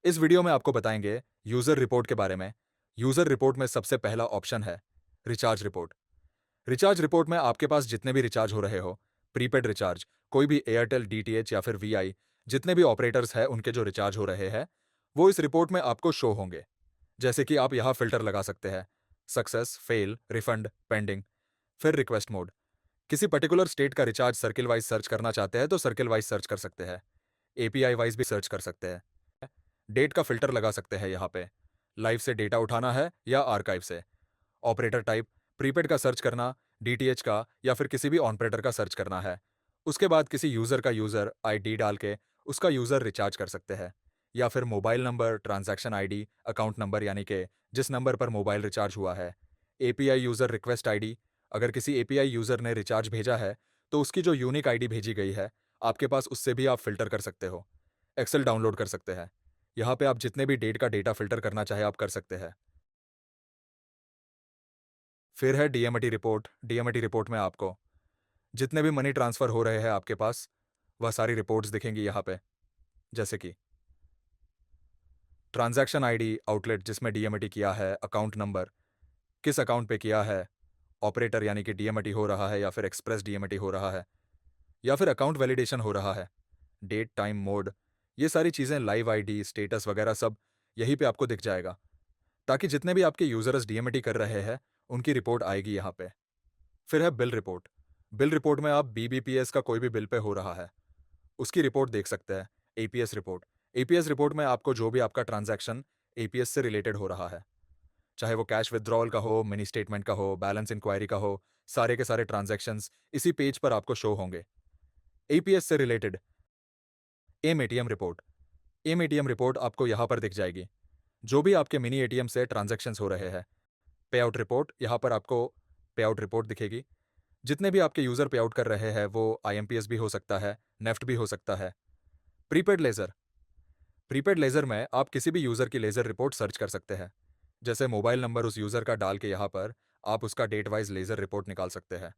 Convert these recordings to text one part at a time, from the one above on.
इस वीडियो में आपको बताएंगे यूजर रिपोर्ट के बारे में। यूजर रिपोर्ट में सबसे पहला ऑप्शन है रिचार्ज रिपोर्ट। रिचार्ज रिपोर्ट में आपके पास जितने भी रिचार्ज हो रहे हो, प्रीपेड रिचार्ज, कोई भी एयरटेल, डीटीएच या फिर वीआई, जितने भी ऑपरेटर्स हैं उनके जो रिचार्ज हो रहे हैं, वो इस रिपोर्ट में आपको शो होंगे। जैसे कि आप यहाँ फिल्टर लगा सकते हैं: सक्सेस, फेल, रिफंड, पेंडिंग। फिर रिक्वेस्ट मोड, किसी पर्टिकुलर स्टेट का रिचार्ज सर्किल वाइज सर्च करना चाहते हैं तो सर्किल वाइज सर्च कर सकते हैं, एपीआई वाइज भी सर्च कर सकते हैं। डेट का फिल्टर लगा सकते हैं यहाँ पे, लाइव से डेटा उठाना है या आर्काइव से। ऑपरेटर टाइप, प्रीपेड का सर्च करना, डीटीएच का या फिर किसी भी ऑनपरेटर का सर्च करना है। उसके बाद किसी यूजर का यूजर आईडी डाल के उसका यूजर रिचार्ज कर सकते हैं, या फिर mobile number, transaction ID, account number यानी कि जिस नंबर पर मोबाइल रिचार्ज हुआ है। एपीआई यूजर रिक्वेस्ट आईडी, अगर किसी एपीआई यूजर ने रिचार्ज भेजा है तो उसकी जो यूनिक आईडी भेजी गई है आपके पास, उससे भी आप फिल्टर कर सकते हो। एक्सेल डाउनलोड कर सकते हैं, यहाँ पे आप जितने भी डेट का डेटा फिल्टर करना चाहे आप कर सकते हैं। फिर है डीएमटी रिपोर्ट। डीएमटी रिपोर्ट में आपको जितने भी मनी ट्रांसफर हो रहे हैं आपके पास, वह सारी रिपोर्ट्स दिखेंगी यहाँ पे। जैसे कि ट्रांजैक्शन आईडी, आउटलेट जिसमें डीएमटी किया है, अकाउंट नंबर, किस अकाउंट पे किया है, ऑपरेटर यानी कि डीएमटी हो रहा है या फिर एक्सप्रेस डीएमटी हो रहा है, या फिर अकाउंट वैलिडेशन हो रहा है, डेट, टाइम, मोड, ये सारी चीज़ें, लाइव आईडी, स्टेटस वगैरह सब यहीं पे आपको दिख जाएगा, ताकि जितने भी आपके यूजर्स डीएमटी कर रहे हैं उनकी रिपोर्ट आएगी यहाँ पे। फिर है बिल रिपोर्ट। बिल रिपोर्ट में आप बीबीपीएस का कोई भी बिल पे हो रहा है उसकी रिपोर्ट देख सकते हैं। एपीएस रिपोर्ट, एपीएस रिपोर्ट में आपको जो भी आपका ट्रांजैक्शन एपीएस से रिलेटेड हो रहा है, चाहे वो कैश विथड्रॉल का हो, मिनी स्टेटमेंट का हो, बैलेंस इंक्वायरी का हो, सारे के सारे ट्रांजैक्शंस इसी पेज पर आपको शो होंगे। एपीएस से related M ATM report, M ATM report आपको यहाँ पर दिख जाएगी, जो भी आपके मिनी एटीएम से ट्रांजैक्शंस हो रहे हैं। पे आउट रिपोर्ट, यहाँ पर आपको पे आउट रिपोर्ट दिखेगी, जितने भी आपके यूजर पे आउट कर रहे हैं वो आईएमपीएस भी हो सकता है, नेफ्ट भी हो सकता है। प्रीपेड लेजर, प्रीपेड लेजर में आप किसी भी यूजर की लेजर रिपोर्ट सर्च कर सकते हैं। जैसे मोबाइल नंबर उस यूजर का डाल के यहाँ पर आप उसका डेट वाइज लेजर रिपोर्ट निकाल सकते हैं।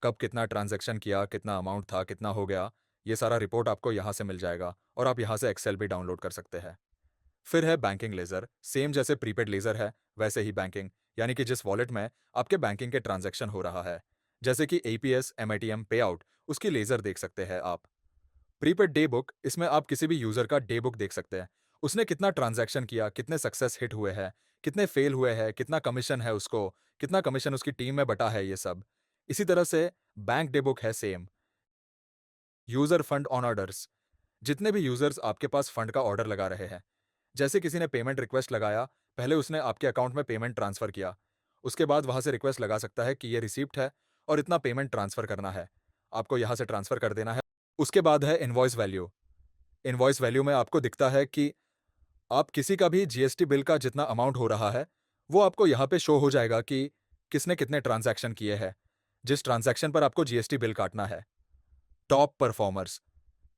कब कितना ट्रांजैक्शन किया, कितना अमाउंट था, कितना हो गया, ये सारा रिपोर्ट आपको यहाँ से मिल जाएगा और आप यहाँ से एक्सेल भी डाउनलोड कर सकते हैं। फिर है बैंकिंग लेजर। सेम जैसे प्रीपेड लेजर है वैसे ही बैंकिंग, यानी कि जिस वॉलेट में आपके बैंकिंग के ट्रांजैक्शन हो रहा है, जैसे कि एपीएस, एमआईटीएम, पे आउट, उसकी लेजर देख सकते हैं आप। प्रीपेड डे बुक, इसमें आप किसी भी यूजर का डे बुक देख सकते हैं, उसने कितना ट्रांजैक्शन किया, कितने सक्सेस हिट हुए हैं, कितने फेल हुए हैं, कितना कमीशन है उसको, कितना कमीशन उसकी टीम में बटा है, ये सब। इसी तरह से बैंक डे बुक है same. User fund on orders, जितने भी यूजर्स आपके पास फंड का ऑर्डर लगा रहे हैं, जैसे किसी ने पेमेंट रिक्वेस्ट लगाया, पहले उसने आपके अकाउंट में पेमेंट ट्रांसफर किया, उसके बाद वहां से रिक्वेस्ट लगा सकता है कि ये रिसीप्ट है और इतना पेमेंट ट्रांसफर करना है, आपको यहां से ट्रांसफर कर देना है। उसके बाद है इनवॉइस वैल्यू। इनवॉइस वैल्यू में आपको दिखता है कि आप किसी का भी जीएसटी बिल का जितना अमाउंट हो रहा है वो आपको यहाँ पे शो हो जाएगा कि किसने कितने ट्रांजैक्शन किए हैं, जिस ट्रांजैक्शन पर आपको जीएसटी बिल काटना है। टॉप परफॉर्मर्स,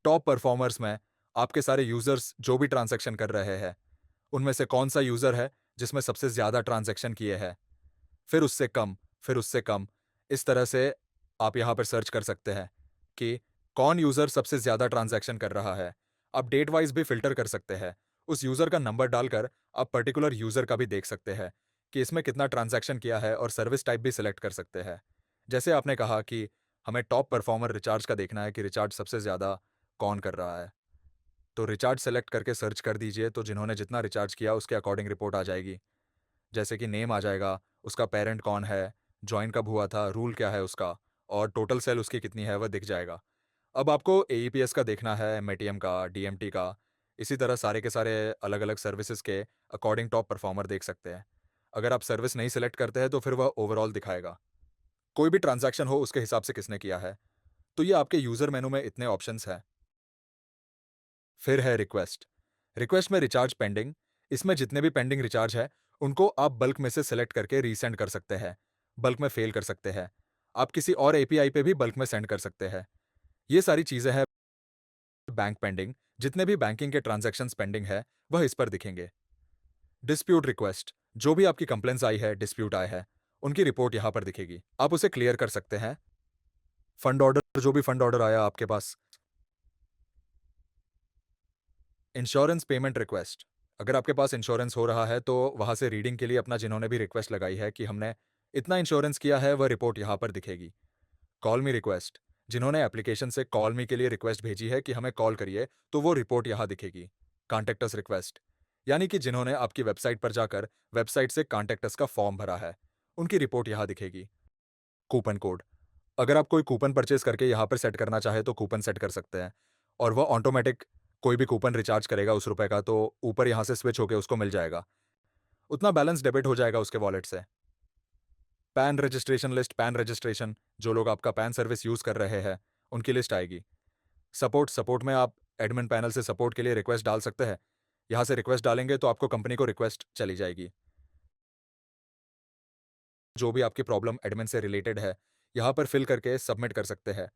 टॉप परफॉर्मर्स में आपके सारे यूजर्स जो भी ट्रांजैक्शन कर रहे हैं उनमें से कौन सा यूजर है जिसमें सबसे ज्यादा ट्रांजैक्शन किए हैं, फिर उससे कम, फिर उससे कम। इस तरह से आप यहाँ पर सर्च कर सकते हैं कि कौन यूजर सबसे ज्यादा ट्रांजैक्शन कर रहा है। आप डेट वाइज भी फिल्टर कर सकते हैं, उस यूजर का नंबर डालकर आप पर्टिकुलर यूजर का भी देख सकते हैं कि इसमें कितना ट्रांजैक्शन किया है, और सर्विस टाइप भी सिलेक्ट कर सकते हैं। जैसे आपने कहा कि हमें टॉप परफॉर्मर रिचार्ज का देखना है कि रिचार्ज सबसे ज्यादा कौन कर रहा है, तो रिचार्ज सेलेक्ट करके सर्च कर दीजिए, तो जिन्होंने जितना रिचार्ज किया उसके अकॉर्डिंग रिपोर्ट आ जाएगी। जैसे कि नेम आ जाएगा, उसका पेरेंट कौन है, जॉइन कब हुआ था, रूल क्या है उसका, और टोटल सेल उसकी कितनी है वह दिख जाएगा। अब आपको एईपीएस का देखना है, एमएटीएम का, डीएमटी का, इसी तरह सारे के सारे अलग अलग सर्विसेज के अकॉर्डिंग टॉप परफॉर्मर देख सकते हैं। अगर आप सर्विस नहीं सिलेक्ट करते हैं तो फिर वह ओवरऑल दिखाएगा, कोई भी ट्रांजैक्शन हो उसके हिसाब से किसने किया है। तो ये आपके यूजर मेनू में इतने ऑप्शंस हैं। फिर है रिक्वेस्ट। रिक्वेस्ट में रिचार्ज पेंडिंग, इसमें जितने भी पेंडिंग रिचार्ज है उनको आप बल्क में से सिलेक्ट करके रीसेंड कर सकते हैं, बल्क में फेल कर सकते हैं। आप किसी और एपीआई पे भी बल्क में सेंड कर सकते हैं। ये सारी चीजें हैं। बैंक पेंडिंग, जितने भी बैंकिंग के ट्रांजैक्शंस पेंडिंग है वह इस पर दिखेंगे। डिस्प्यूट रिक्वेस्ट, जो भी आपकी कंप्लेंट्स आई है, डिस्प्यूट आए हैं, उनकी रिपोर्ट यहां पर दिखेगी, आप उसे क्लियर कर सकते हैं। फंड ऑर्डर, जो भी फंड ऑर्डर आया आपके पास। इंश्योरेंस पेमेंट रिक्वेस्ट, अगर आपके पास इंश्योरेंस हो रहा है तो वहाँ से रीडिंग के लिए अपना जिन्होंने भी रिक्वेस्ट लगाई है कि हमने इतना इंश्योरेंस किया है, वह रिपोर्ट यहाँ पर दिखेगी। कॉल मी रिक्वेस्ट, जिन्होंने एप्लीकेशन से कॉल मी के लिए रिक्वेस्ट भेजी है कि हमें कॉल करिए, तो वो रिपोर्ट यहाँ दिखेगी। कॉन्टैक्ट अस रिक्वेस्ट, यानी कि जिन्होंने आपकी वेबसाइट पर जाकर वेबसाइट से कॉन्टैक्ट अस का फॉर्म भरा है, उनकी रिपोर्ट यहाँ दिखेगी। कूपन कोड, अगर आप कोई कूपन परचेज करके यहाँ पर सेट करना चाहे तो कूपन सेट कर सकते हैं और वो ऑटोमेटिक कोई भी कूपन रिचार्ज करेगा उस रुपए का तो ऊपर यहाँ से स्विच होके उसको मिल जाएगा। उतना बैलेंस डेबिट हो जाएगा उसके वॉलेट से। Pan registration list, pan registration, जो लोग आपका पैन सर्विस यूज कर रहे हैं उनकी लिस्ट आएगी। सपोर्ट में आप एडमिन पैनल से सपोर्ट के लिए रिक्वेस्ट डाल सकते हैं। यहाँ से रिक्वेस्ट डालेंगे तो आपको कंपनी को रिक्वेस्ट चली जाएगी। जो भी आपकी प्रॉब्लम एडमिन से रिलेटेड है यहाँ पर फिल करके सबमिट कर सकते हैं।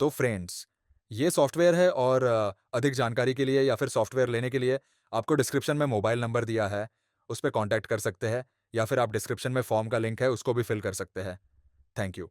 तो फ्रेंड्स, ये सॉफ्टवेयर है और अधिक जानकारी के लिए या फिर सॉफ्टवेयर लेने के लिए आपको डिस्क्रिप्शन में मोबाइल नंबर दिया है, उस पे कॉन्टैक्ट कर सकते हैं या फिर आप डिस्क्रिप्शन में फॉर्म का लिंक है उसको भी फिल कर सकते हैं। Thank you.